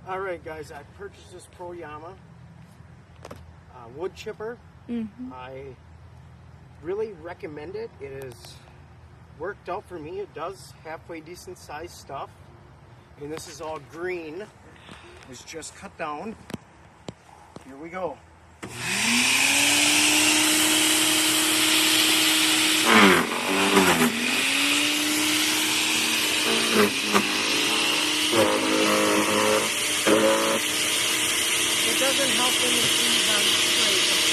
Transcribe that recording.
Alright guys, I purchased this Proyama wood chipper. I really recommend it. It has worked out for me. It does halfway decent sized stuff. And this is all green. It's just cut down. Here we go. It doesn't help when the trees aren't straight.